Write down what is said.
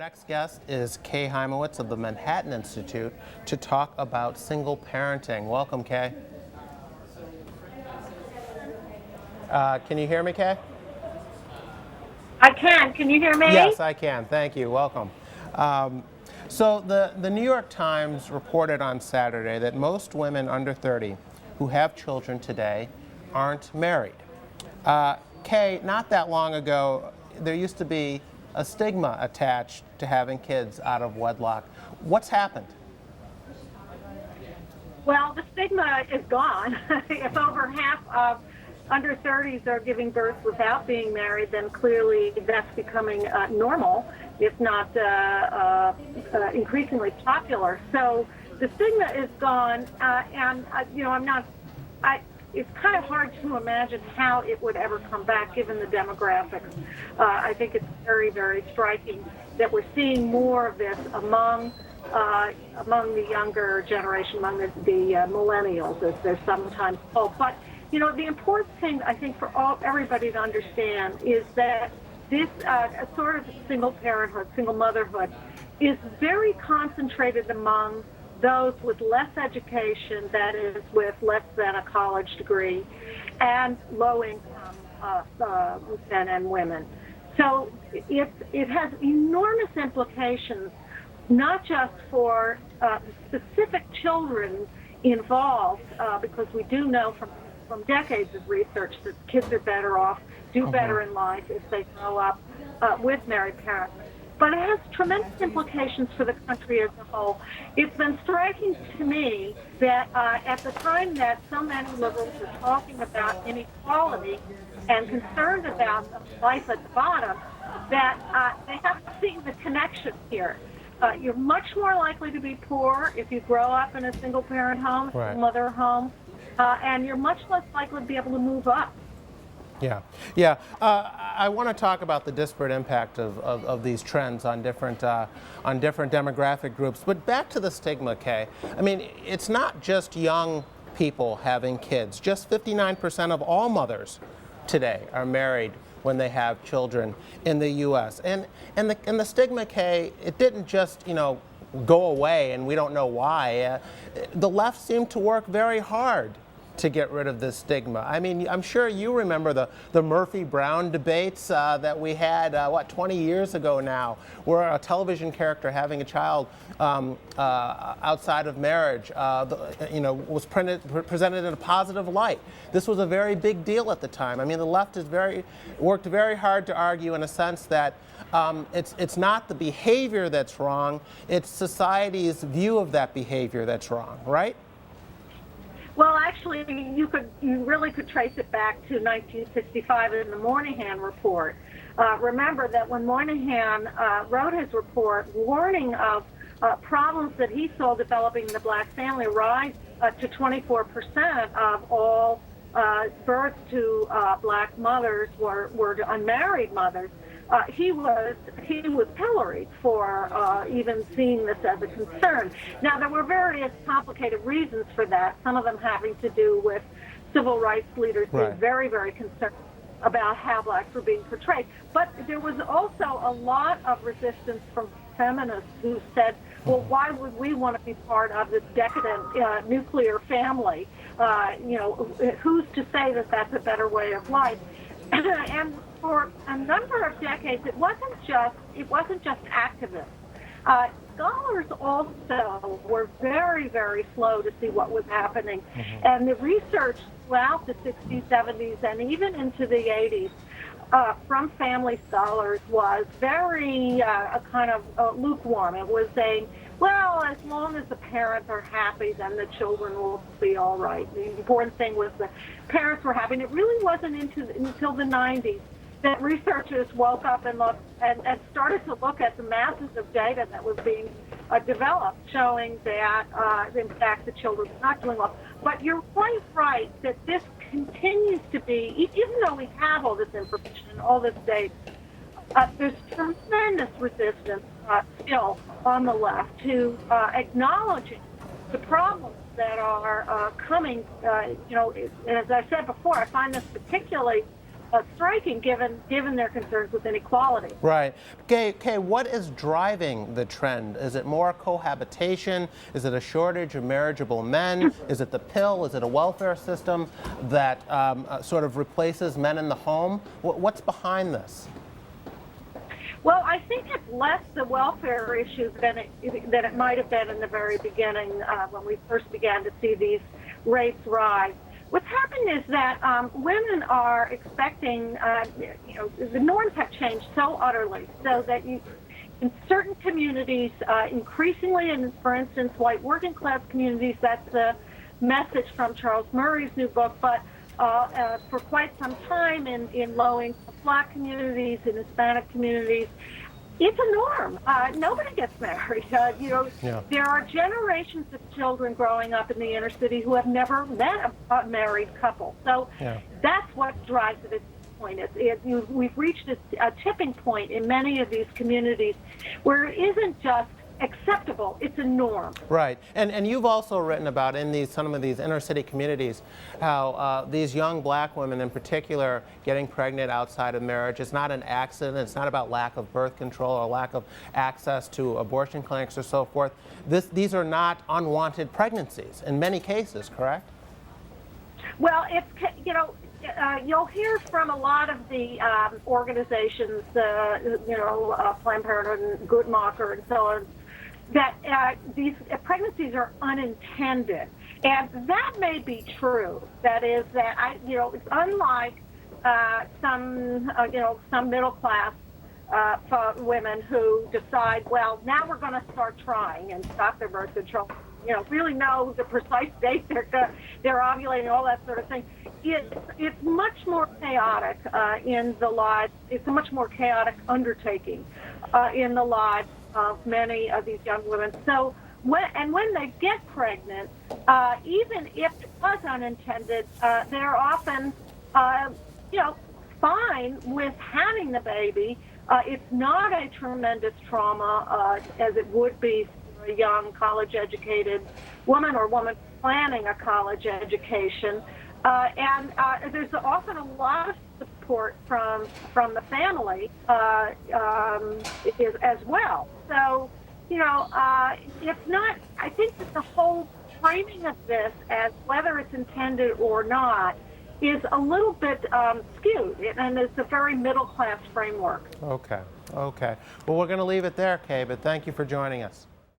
next guest is Kay Hymowitz of the Manhattan Institute to talk about single parenting. Welcome, Kay. Can you hear me, Kay? I can. Can you hear me? Yes, I can. Thank you. Welcome. So the New York Times reported on Saturday that most women under 30 who have children today aren't married. Kay, not that long ago, there used to be a stigma attached to having kids out of wedlock. What's happened? Well, the stigma is gone. If over half of under 30s are giving birth without being married, then clearly that's becoming normal, if not increasingly popular. So the stigma is gone, and it's kind of hard to imagine how it would ever come back given the demographics. I think it's very, very striking that we're seeing more of this among the younger generation, among the millennials, as they're sometimes called. But the important thing I think for everybody to understand is that this sort of single parenthood, single motherhood, is very concentrated among those with less education, that is, with less than a college degree, and low-income men and women. So it has enormous implications, not just for specific children involved, because we do know from decades of research that kids are better off, do better in life if they grow up with married parents. But it has tremendous implications for the country as a whole. It's been striking to me that at the time that so many liberals are talking about inequality and concerned about life at the bottom, that they haven't seen the connection here. You're much more likely to be poor if you grow up in a single-parent home, Right. mother home, and you're much less likely to be able to move up. Yeah. I want to talk about the disparate impact of these trends on different demographic groups. But back to the stigma, Kay. I mean, it's not just young people having kids. Just 59% of all mothers today are married when they have children in the U.S. And the stigma, Kay, it didn't just go away, and we don't know why. The left seemed to work very hard to get rid of this stigma. I mean, I'm sure you remember the Murphy-Brown debates that we had, 20 years ago now, where a television character having a child outside of marriage, was presented in a positive light. This was a very big deal at the time. I mean, the left worked very hard to argue, in a sense, that it's not the behavior that's wrong, it's society's view of that behavior that's wrong, right? Well, actually, you really could trace it back to 1965 in the Moynihan report. Remember that when Moynihan wrote his report warning of problems that he saw developing in the black family, rise to 24% of all births to black mothers were to unmarried mothers. He was pilloried for even seeing this as a concern. Now, there were various complicated reasons for that, some of them having to do with civil rights leaders being very, very concerned about how blacks were being portrayed. But there was also a lot of resistance from feminists who said, well, why would we want to be part of this decadent nuclear family? Who's to say that that's a better way of life? And for a number of decades, it wasn't just activists. Scholars also were very, very slow to see what was happening. And the research throughout the 60s, 70s, and even into the 80s from family scholars was very kind of lukewarm. It was saying, well, as long as the parents are happy, then the children will be all right. The important thing was the parents were happy. And it really wasn't until the 90s that researchers woke up and started to look at the masses of data that was being developed, showing that, in fact, the children were not doing well. But you're quite right that this continues to be, even though we have all this information and all this data, there's tremendous resistance still on the left to acknowledging the problems that are coming. As I said before, I find this particularly striking given their concerns with inequality. Right. Kay, what is driving the trend? Is it more cohabitation? Is it a shortage of marriageable men? Is it the pill? Is it a welfare system that sort of replaces men in the home? What's behind this? Well, I think it's less the welfare issue than it might have been in the very beginning when we first began to see these rates rise. What's happened is that women are expecting, the norms have changed so utterly, so that in certain communities, increasingly, and for instance, white working class communities, that's the message from Charles Murray's new book, but for quite some time in low-income Black communities, in Hispanic communities, it's a norm. Nobody gets married. There are generations of children growing up in the inner city who have never met a married couple. So that's what drives it at this point. We've reached a tipping point in many of these communities where it isn't just acceptable, it's a norm. Right, and you've also written about in some of these inner city communities how these young Black women in particular getting pregnant outside of marriage is not an accident. It's not about lack of birth control or lack of access to abortion clinics or so forth. These are not unwanted pregnancies in many cases, correct? Well, you'll hear from a lot of the organizations, Planned Parenthood and Guttmacher and so on, that these pregnancies are unintended, and that may be true. That is that it's unlike some middle class women who decide, well, now we're going to start trying and stop their birth control. Really know the precise date they're ovulating, all that sort of thing. It's much more chaotic in the lives. It's a much more chaotic undertaking in the lives of many of these young women. So when they get pregnant, even if it was unintended, they're often fine with having the baby. It's not a tremendous trauma as it would be for a young college-educated woman or woman planning a college education. And there's often a lot of support from the family as well. So, it's not, I think that the whole framing of this as whether it's intended or not is a little bit skewed, and it's a very middle-class framework. Okay. Well, we're going to leave it there, Kay, but thank you for joining us.